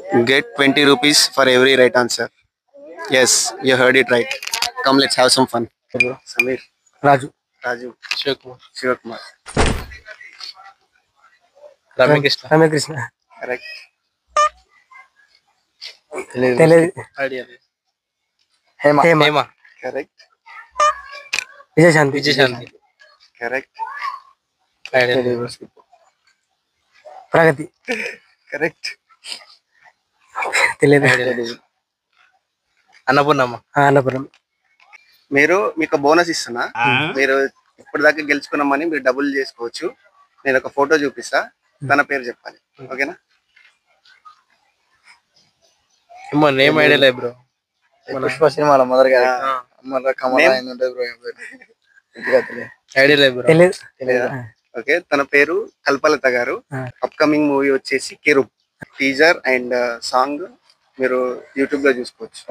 Get 20 rupees for every right answer. Yes, you heard it right. Come, let's have some fun. Samir. Raju. Raju. Shivakumar. Ramakrishna. Correct. Hema. Correct. Vijay Correct. Pragati. Correct. Annapuram. మీకు bonus ఇస్తున్నా. మీరు ఇప్పటిదాకా గెలుచుకున్న money మీరు double చేసుకోవచ్చు. నేను ఒక photo చూపిస్తా, తన పేరు చెప్పాలి. ఓకేనా? నేమ్ ఐడియా లేదు బ్రో. పుష్ప సినిమాలో మదర్ గారి కమల బ్రో. ఐడియా లేదు బ్రో. ఓకే, తన పేరు కల్పలత గారు. అప్కమింగ్ మూవీ వచ్చేసి కిరు. టీజర్ అండ్ సాంగ్ మీరు యూట్యూబ్ లో చూసుకోవచ్చు.